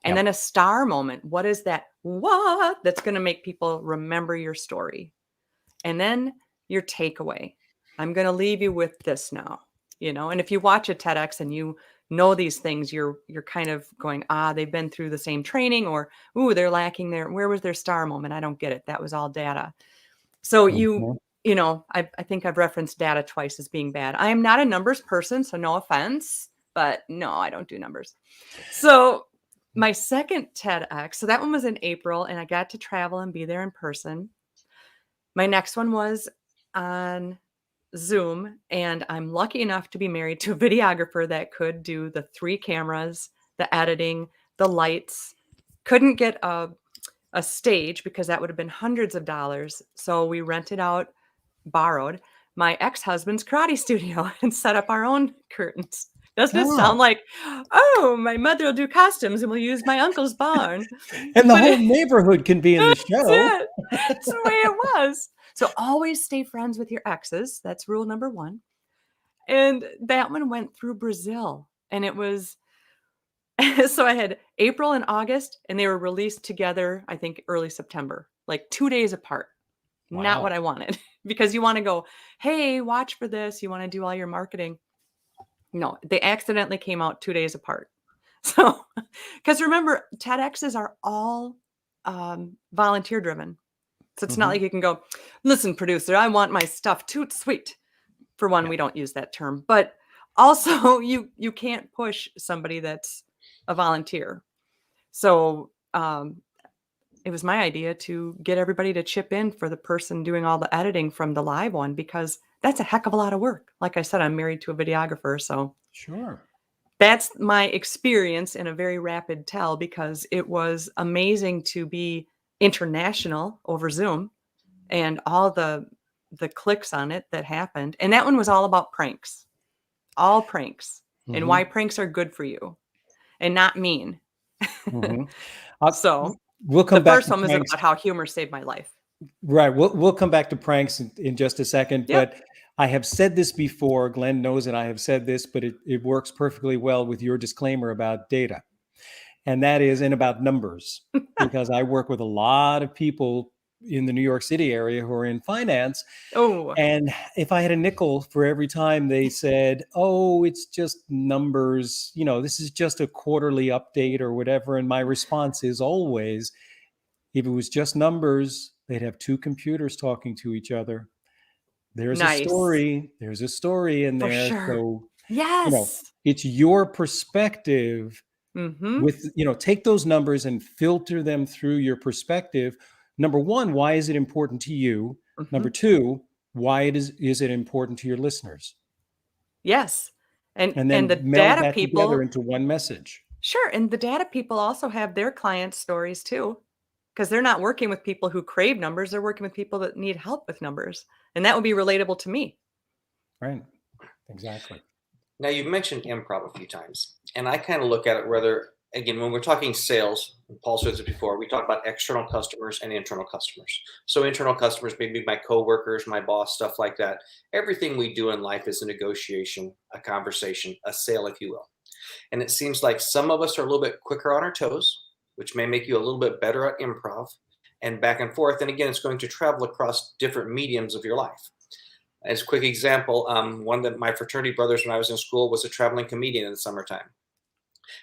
And then Yep. a star moment. What is that? What that's going to make people remember your story? And then your takeaway. I'm going to leave you with this now, and if you watch a TEDx and you know these things, you're kind of going, they've been through the same training, or, ooh, they're lacking where was their star moment? I don't get it. That was all data. So Mhm. I think I've referenced data twice as being bad. I am not a numbers person, so no offense, but no, I don't do numbers. So my second TEDx, so that one was in April and I got to travel and be there in person. My next one was on Zoom, and I'm lucky enough to be married to a videographer that could do the 3 cameras, the editing, the lights. Couldn't get a stage because that would have been hundreds of dollars. So we rented out, borrowed my ex-husband's karate studio and set up our own curtains. Doesn't it sound Oh, like, oh, my mother will do costumes and we'll use my uncle's barn? and the But whole neighborhood can be in the that's show. it. That's the way it was. So always stay friends with your exes. That's rule number 1. And that one went through Brazil. And it was So I had April and August, and they were released together, I think early September, like 2 days apart. Not what Wow. I wanted because you want to go, hey, watch for this. You want to do all your marketing. No, they accidentally came out 2 days apart. So, because remember, TEDx's are all volunteer driven. So it's not Mhm. like you can go, listen, producer, I want my stuff toot sweet. For one, Yeah. we don't use that term, but also you can't push somebody that's a volunteer. So it was my idea to get everybody to chip in for the person doing all the editing from the live one because that's a heck of a lot of work. Like I said, I'm married to a videographer, so Sure. that's my experience in a very rapid tell because it was amazing to be international over Zoom and all the clicks on it that happened. And that one was all about pranks. All pranks and why Mhm. pranks are good for you and not mean. Mhm. Uh, So, we'll the come back first to one was pranks. about how humor saved my life. Right. We'll come back to pranks in just a second, Yep. but I have said this before. Glenn knows that I have said this, but it works perfectly well with your disclaimer about data. And that is and about numbers, because I work with a lot of people in the New York City area who are in finance. Oh, And if I had a nickel for every time they said, oh, it's just numbers, this is just a quarterly update or whatever. And my response is always, if it was just numbers, they'd have two computers talking to each other. nice. There's a story in For there. sure. So, Yes. it's your perspective Mhm. take those numbers and filter them through your perspective. Number one, why is it important to you? Number Mhm. two, why is it important to your listeners? Yes. And And then the meld data that together people into one message. sure, and the data people also have their client stories too, because 'cause they're not working with people who crave numbers, they're working with people that need help with numbers, and that would be relatable to me. Right. Exactly. Now, you've mentioned improv a few times, and I kind of look at it whether, again, when we're talking sales, and Paul said this before, we talk about external customers and internal customers. So, internal customers, maybe my coworkers, my boss, stuff like that. Everything we do in life is a negotiation, a conversation, a sale, if you will. And it seems like some of us are a little bit quicker on our toes, which may make you a little bit better at improv and back and forth. And again, it's going to travel across different mediums of your life. As a quick example, one of my fraternity brothers when I was in school was a traveling comedian in the summertime.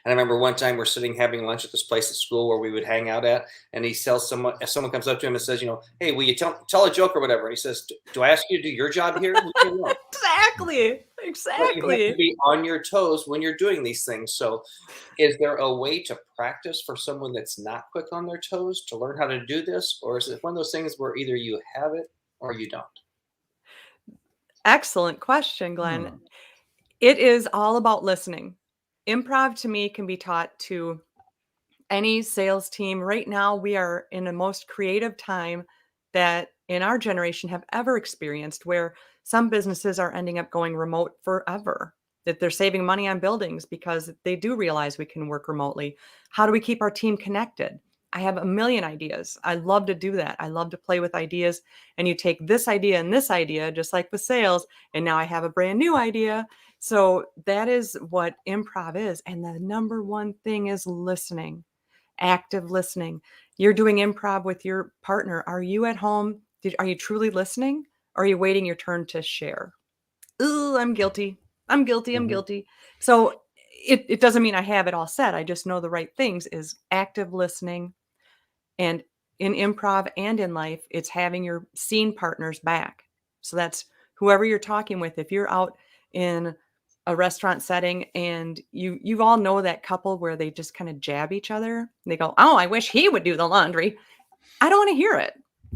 And I remember one time we're sitting having lunch at this place at school where we would hang out at, and he tells someone, if someone comes up to him and says, hey, will you tell a joke or whatever? And he says, do I ask you to do your job here? Leave me alone. Exactly. But you have to Exactly. be on your toes when you're doing these things. So, is there a way to practice for someone that's not quick on their toes to learn how to do this? Or is it one of those things where either you have it or you don't? Excellent question, Glenn. Hmm. It is all about listening. Improv to me can be taught to any sales team. Right now, we are in the most creative time that in our generation have ever experienced, where some businesses are ending up going remote forever, that they're saving money on buildings because they do realize we can work remotely. How do we keep our team connected? I have a million ideas. I love to do that. I love to play with ideas. And you take this idea, just like with sales, and now I have a brand new idea. So that is what improv is. And the number one thing is listening, active listening. You're doing improv with your partner. Are you at home? Are you truly listening? Or are you waiting your turn to share? Ooh, I'm guilty. I'm guilty. I'm Hmm. guilty. So it doesn't mean I have it all set. I just know the right things is active listening. And in improv and in life, it's having your scene partners back. So that's whoever you're talking with. If you're out in a restaurant setting and you all know that couple where they just kind of jab each other. They go, "Oh, I wish he would do the laundry." I don't want to hear it.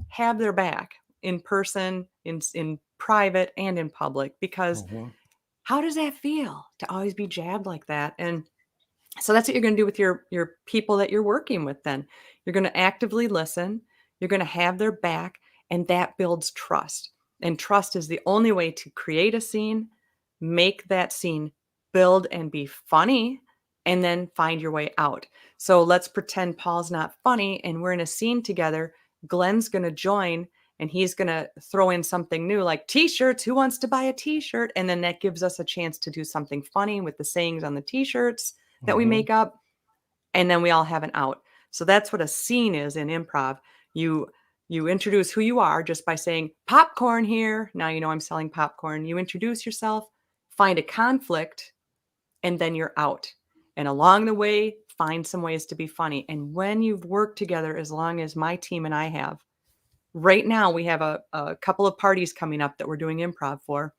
Have their back in person, in private and in public because Hmm. how does that feel to always be jabbed like that? And so that's what you're going to do with your people that you're working with then. You're going to actively listen, you're going to have their back, and that builds trust. And trust is the only way to create a scene, make that scene build and be funny, and then find your way out. So let's pretend Paul's not funny and we're in a scene together. Glenn's going to join and he's going to throw in something new like t-shirts. Who wants to buy a t-shirt? And then that gives us a chance to do something funny with the sayings on the t-shirts that we Hmm. make up. and then we all have an out. So that's what a scene is in improv. You introduce who you are just by saying popcorn here. Now you know I'm selling popcorn. You introduce yourself, find a conflict, and then you're out. And along the way, find some ways to be funny. And when you've worked together, as long as my team and I have, right now we have a couple of parties coming up that we're doing improv for.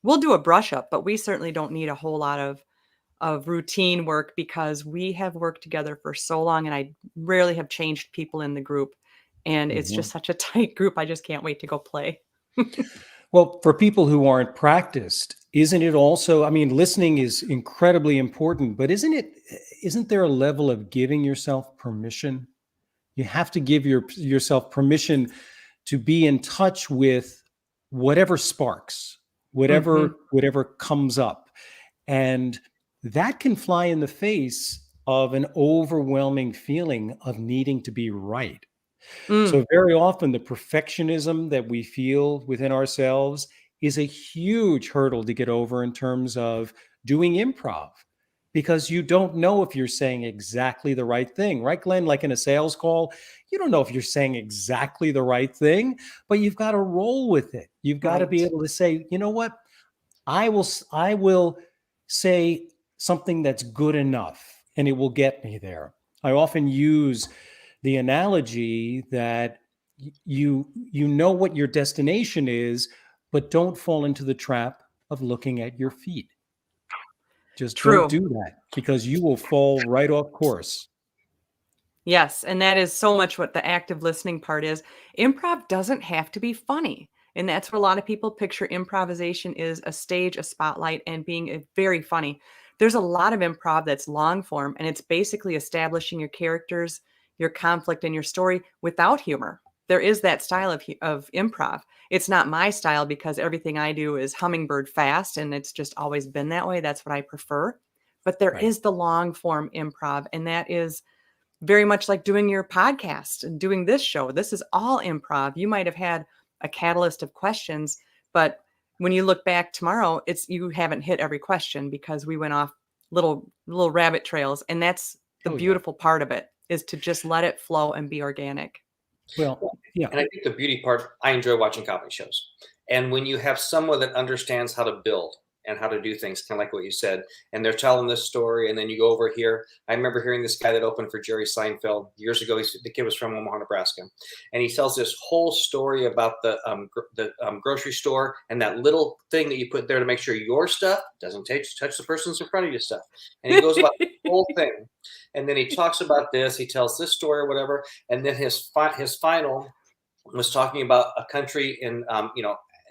We'll do a brush up, but we certainly don't need a whole lot of routine work because we have worked together for so long, and I rarely have changed people in the group. And it's just such a tight group. I just can't wait to go play. Well, for people who aren't practiced, isn't it also, I mean, listening is incredibly important, but isn't there a level of giving yourself permission? You have to give yourself permission to be in touch with whatever sparks, whatever comes up. And that can fly in the face of an overwhelming feeling of needing to be right. So very often the perfectionism that we feel within ourselves is a huge hurdle to get over in terms of doing improv, because you don't know if you're saying exactly the right thing, right, Glenn? Like in a sales call, you don't know if you're saying exactly the right thing, but you've got to roll with it. You've got to be able to say, you know what? I will say something that's good enough and it will get me there. I often use the analogy that you know what your destination is, but don't fall into the trap of looking at your feet. Just don't do that, because you will fall right off course. Yes, and that is so much what the active listening part is. Improv doesn't have to be funny. And that's what a lot of people picture improvisation is: a stage, a spotlight, and being very funny. There's a lot of improv that's long form, and it's basically establishing your characters, your conflict, and your story without humor. There is that style of improv. It's not my style because everything I do is hummingbird fast, and it's just always been that way. That's what I prefer. But there is the long form improv, and that is very much like doing your podcast and doing this show. This is all improv. You might have had a catalyst of questions, but when you look back tomorrow, you haven't hit every question because we went off little rabbit trails. And that's the beautiful part of it, is to just let it flow and be organic. Well, yeah. And I think the beauty part, I enjoy watching comedy shows. And when you have someone that understands how to build and how to do things, kind of like what you said, and they're telling this story, and then you go over here. I remember hearing this guy that opened for Jerry Seinfeld years ago. The kid was from Omaha, Nebraska, and he tells this whole story about the grocery store and that little thing that you put there to make sure your stuff doesn't touch the person's in front of you stuff. And he goes about the whole thing, and then he talks about this. He tells this story or whatever, and then his final was talking about a country in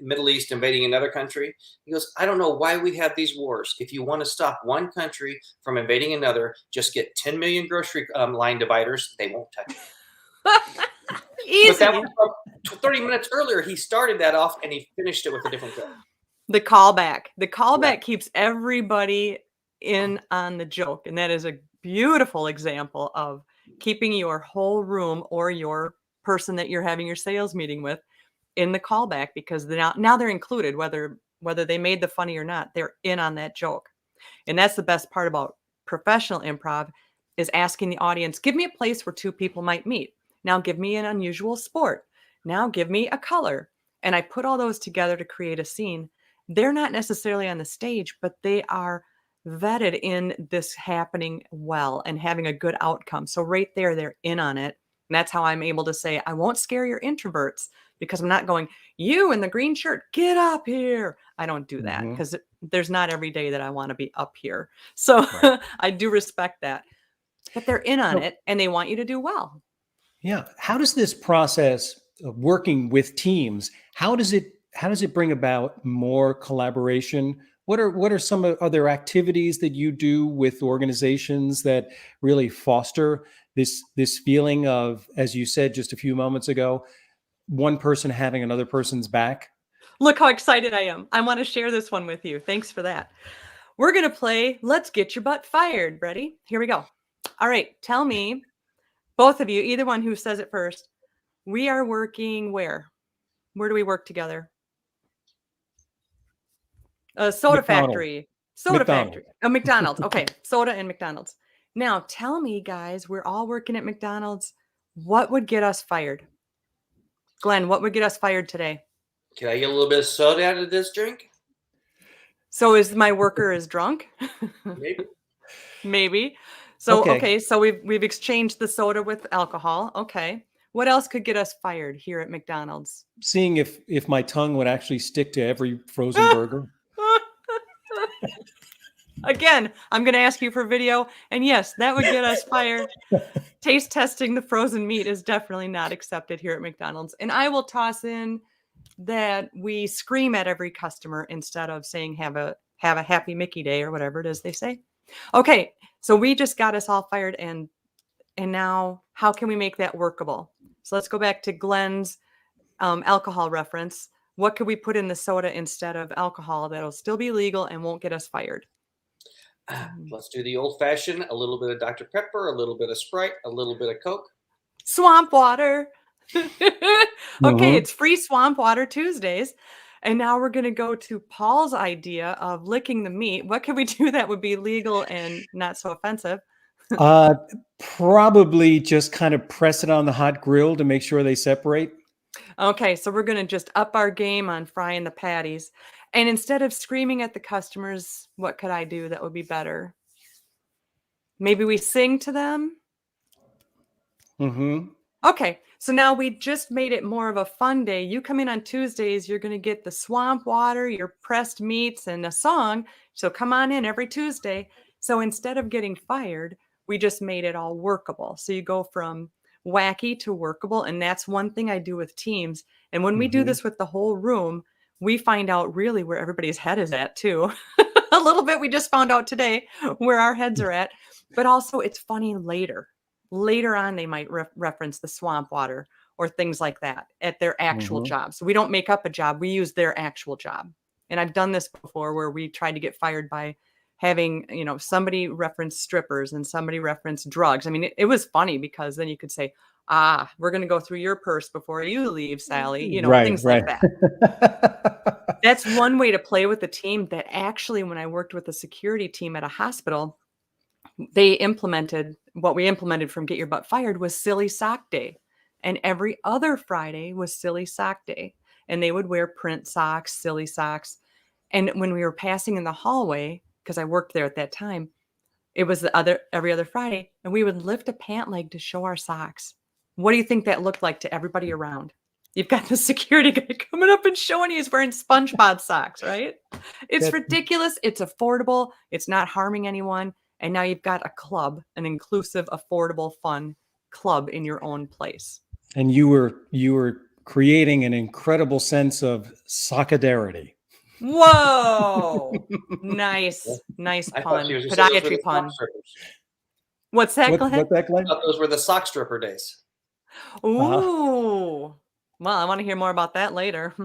Middle East invading another country. He goes, I don't know why we have these wars. If you want to stop one country from invading another, just get 10 million grocery line dividers. They won't touch it. Easy. But that was 30 minutes earlier. He started that off and he finished it with a different joke. The callback keeps everybody in on the joke. And that is a beautiful example of keeping your whole room or your person that you're having your sales meeting with in the callback, because now they're included, whether they made the funny or not, they're in on that joke. And that's the best part about professional improv, is asking the audience, give me a place where two people might meet. Now give me an unusual sport. Now give me a color. And I put all those together to create a scene. They're not necessarily on the stage, but they are vetted in this happening well and having a good outcome. So right there, they're in on it. And that's how I'm able to say, I won't scare your introverts, because I'm not going, you in the green shirt, get up here. I don't do that, because there's not every day that I want to be up here. So I do respect that. But they're in on it, and they want you to do well. Yeah. How does this process of working with teams, how does it bring about more collaboration? What are some other activities that you do with organizations that really foster this feeling of, as you said just a few moments ago, one person having another person's back? Look how excited I am. I want to share this one with you. Thanks for that. We're going to play Let's Get Your Butt Fired. Ready? Here we go. All right. Tell me, both of you, either one who says it first, we are working where? Where do we work together? A soda McDonald's. factory. Soda McDonald's. factory. A McDonald's. Okay. Soda and McDonald's. Now, tell me, guys, we're all working at McDonald's. What would get us fired? Glenn, what would get us fired today? Can I get a little bit of soda out of this drink? So is my worker is drunk? Maybe. Maybe. So Okay. okay, so we've exchanged the soda with alcohol. Okay. What else could get us fired here at McDonald's? Seeing if my tongue would actually stick to every frozen burger. Again, I'm going to ask you for video, and yes, that would get us fired. Taste testing the frozen meat is definitely not accepted here at McDonald's. And I will toss in that we scream at every customer instead of saying have a happy Mickey day or whatever it is they say. Okay, so we just got us all fired, and now how can we make that workable? So let's go back to Glenn's alcohol reference. What could we put in the soda instead of alcohol that'll still be legal and won't get us fired? Let's do the old fashioned, a little bit of Dr. Pepper, a little bit of Sprite, a little bit of Coke. Swamp water. Okay, Mhm. it's free swamp water Tuesdays. And now we're going to go to Paul's idea of licking the meat. What can we do that would be legal and not so offensive? Probably just kind of press it on the hot grill to make sure they separate. Okay, so we're going to just up our game on frying the patties. And instead of screaming at the customers, what could I do that would be better? Maybe we sing to them. Mm-hmm. Okay, so now we just made it more of a fun day. You come in on Tuesdays, you're going to get the swamp water, your pressed meats, and a song. So come on in every Tuesday. So instead of getting fired, we just made it all workable. So you go from wacky to workable. And that's one thing I do with teams. And when we do this with the whole room, we find out really where everybody's head is at too. A little bit we just found out today where our heads are at. But also it's funny later. Later on, they might reference the swamp water or things like that at their actual job. So we don't make up a job. We use their actual job. And I've done this before where we tried to get fired by having, somebody reference strippers and somebody reference drugs. I mean, it was funny because then you could say, we're going to go through your purse before you leave, Sally, Right, things right. like that. That's one way to play with the team that actually, when I worked with a security team at a hospital, they implemented what we implemented from Get Your Butt Fired was Silly Sock Day. And every other Friday was Silly Sock Day. And they would wear print socks, silly socks. And when we were passing in the hallway, because I worked there at that time, it was every other Friday, and we would lift a pant leg to show our socks. What do you think that looked like to everybody around? You've got the security guy coming up and showing he's wearing SpongeBob socks, right? It's That- ridiculous. It's affordable. It's not harming anyone. And now you've got a club, an inclusive, affordable, fun club in your own place. And you were creating an incredible sense of solidarity. Whoa. Nice I thought pun. she was gonna say those were Podiatry the pun. sock strippers. What's that, Glenn? What's that, Glenn? I thought those were the sock stripper days. Ooh. Well, I want to hear more about that later.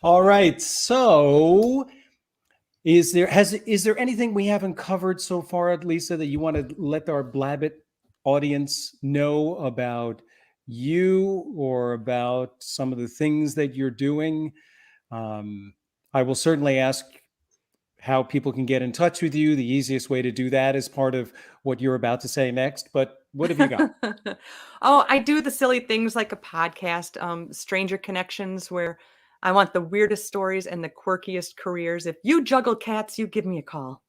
All right. So is there anything we haven't covered so far, Lisa, that you want to let our Blabbit audience know about you or about some of the things that you're doing? I will certainly ask how people can get in touch with you. The easiest way to do that is part of what you're about to say next. But what have you got? Oh, I do the silly things like a podcast, Stranger Connections, where I want the weirdest stories and the quirkiest careers. If you juggle cats, you give me a call.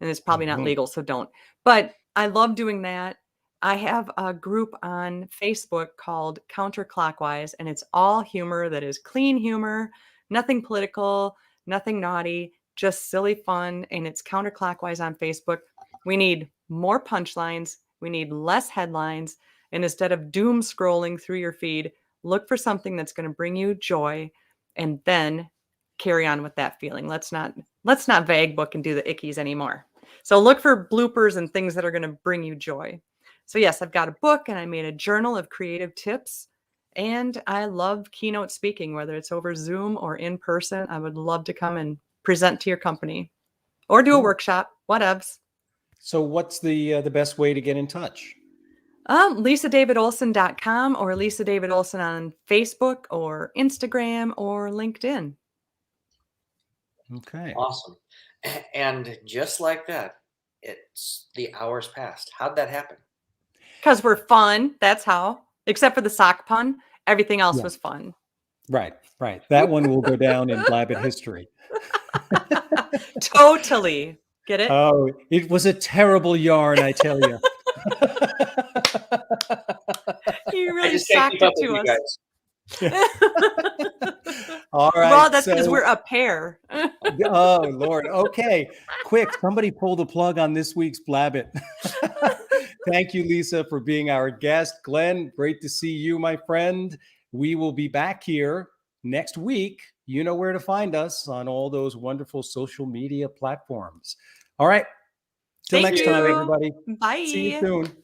And it's probably not legal, so don't. But I love doing that. I have a group on Facebook called Counterclockwise, and it's all humor that is clean humor, nothing political, nothing naughty, just silly fun. And it's Counterclockwise on Facebook. We need more punchlines. We need less headlines. And instead of doom scrolling through your feed, look for something that's going to bring you joy and then carry on with that feeling. Let's not vague book and do the ickies anymore. So look for bloopers and things that are going to bring you joy. So yes, I've got a book and I made a journal of creative tips. And I love keynote speaking, whether it's over Zoom or in person. I would love to come and present to your company or do a workshop, whatevs. So what's the best way to get in touch? LisaDavidOlson.com or Lisa David Olson on Facebook or Instagram or LinkedIn. Okay. Awesome. And just like that, the hours passed. How'd that happen? Because we're fun. That's how. Except for the sock pun. Everything else Yeah. was fun. Right. That one will go down in Blabbit history. Totally. Get it? Oh, it was a terrible yarn, I tell you. You I really just can't socked keep it up with to you us. guys. All right. Well, that's because we're a pair. Oh, Lord. Okay. Quick, somebody pull the plug on this week's Blabbit. Thank you, Lisa, for being our guest. Glenn, great to see you, my friend. We will be back here next week. You know where to find us on all those wonderful social media platforms. All right. Till Thank next time, you. everybody. Bye. See you soon.